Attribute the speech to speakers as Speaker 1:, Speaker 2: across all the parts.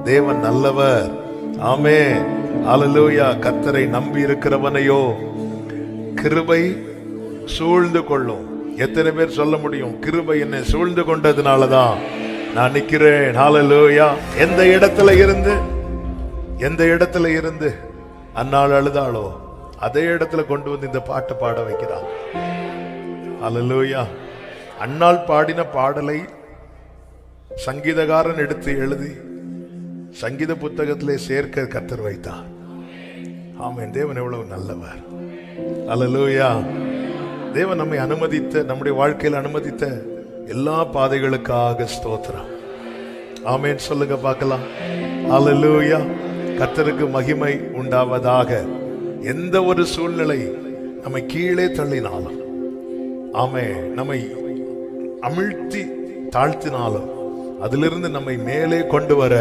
Speaker 1: தேவன் நல்லவர். ஆமென். ஹல்லேலூயா. கர்த்தரை நம்பி இருக்கிறவனையோ கிருபை சூழ்ந்து கொள்ளும். எத்தனை பேர் சொல்ல முடியும், கிருபை என்னை சூழ்ந்து கொண்டதுனாலதான் நான் நிக்கிறேன். ஹல்லேலூயா. எந்த இடத்துல இருந்து அன்னாள் அழுதாளோ அதே இடத்துல கொண்டு வந்து இந்த பாட்டு பாட வைக்கிறான். ஹல்லேலூயா. அன்னாள் பாடின பாடலை சங்கீதக்காரன் எடுத்து எழுதி சங்கீத புத்தகத்திலே சேர்க்க கர்த்தர் வைத்தார். ஆமென். தேவன் எவ்வளவு நல்லவர். ஹல்லேலூயா. தேவன் நம்மை அனுமதித்த, நம்முடைய வாழ்க்கையில் அனுமதித்த எல்லா பாதைகளுக்காக ஸ்தோத்திரம். ஆமென். சொல்லுங்க பார்க்கலாம். ஹல்லேலூயா. கர்த்தருக்கு மகிமை உண்டாவதாக. எந்த ஒரு சூழ்நிலை நம்மை கீழே தள்ளினாலும், ஆமென், நம்மை அமிழ்த்தி தாழ்த்தினாலும் அதிலிருந்து நம்மை மேலே கொண்டு வர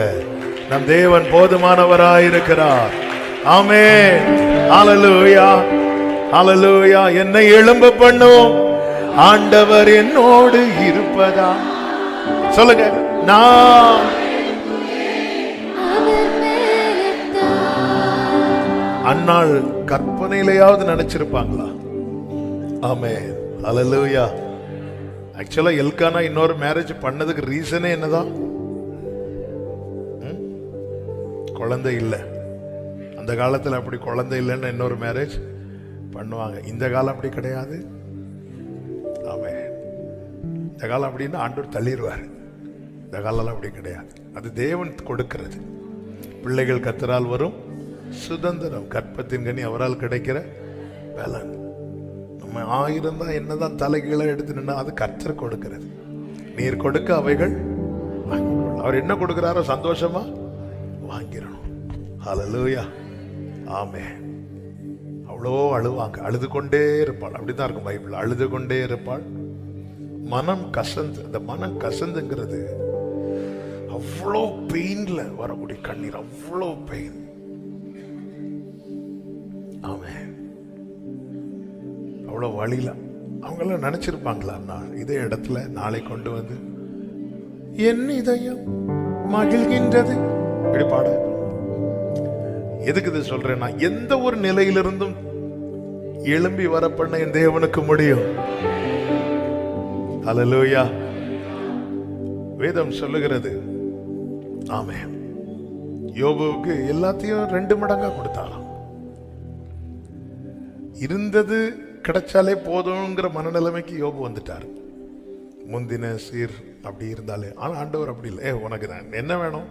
Speaker 1: நம் தேவன் போதுமானவராயிருக்கிறார். ஆமென். ஹல்லேலூயா. ஹல்லேலூயா. என்னை எழும்ப பண்ணும் ஆண்டவர் என்னோடு இருப்பதா. சொல்லுங்க. நான் அன்னாள் கற்பனையிலேயாவது நினைச்சிருப்பாங்களா? ஆமென். ஹல்லேலூயா. ஆக்சுவலா எல்கானா இன்னொரு மேரேஜ் பண்ணதுக்கு ரீசனே என்னதான்? குழந்தை இல்லை. அந்த காலத்துல அப்படி குழந்தை இல்லைன்னு இன்னொரு மேரேஜ் பண்ணுவாங்க. இந்த காலம் அப்படி கிடையாது. ஆமென். இந்த காலம் அப்படின்னா ஆண்டவர் தள்ளிடுவார். இந்த காலம் அப்படி கிடையாது. அது தேவன் கொடுக்கிறது. பிள்ளைகள் கர்த்தரால் வரும் சுதந்திரம், கற்பத்தின் கனி அவரால் கிடைக்கிற பலன். நம்ம 1000 தான் என்னதான் தலைகீழ எடுத்து நின்னா அது கர்த்தர் கொடுக்கிறது. நீர் கொடுக்க அவைகள் வாங்கிக்கொள்ள. அவர் என்ன கொடுக்கிறாரோ சந்தோஷமா வாங்கிடணும். ஹல்லேலூயா. ஆமென். அவ்வளோ அழுவாங்க, அழுது கொண்டே இருப்பாள். அப்படிதான் இருக்கும் பைபிள். அழுது கொண்டே இருப்பாள். மனம் கசந்து, இந்த மனம் கசந்துங்கிறது அவ்வளோ பெயின்ல வரக்கூடிய கண்ணீர், அவ்வளோ பெயின். ஆமென். அவ்வளோ வழியில அவங்கெல்லாம் நினைச்சிருப்பாங்களா, நான் இதே இடத்துல நாளை கொண்டு வந்து என் இதயம் மகிழ்கின்றது இப்படி பாட. எதுக்கு இது சொல்றேன்னா, எந்த ஒரு நிலையிலிருந்தும் எழும்பி வர பண்ண என் தேவனுக்கு முடியும். ஹல்லேலூயா. வேதம் சொல்லுகிறது. ஆமென். யோபுவுக்கு எல்லாத்தையும் 2 மடங்கா கொடுத்தாலும், இருந்தது கிடைச்சாலே போதுங்கிற மனநிலைமைக்கு யோபு வந்துட்டார். முந்தின சீர் அப்படி இருந்தாலே. ஆனா ஆண்டவர் அப்படி இல்லை. உனக்கு நான் என்ன வேணும்,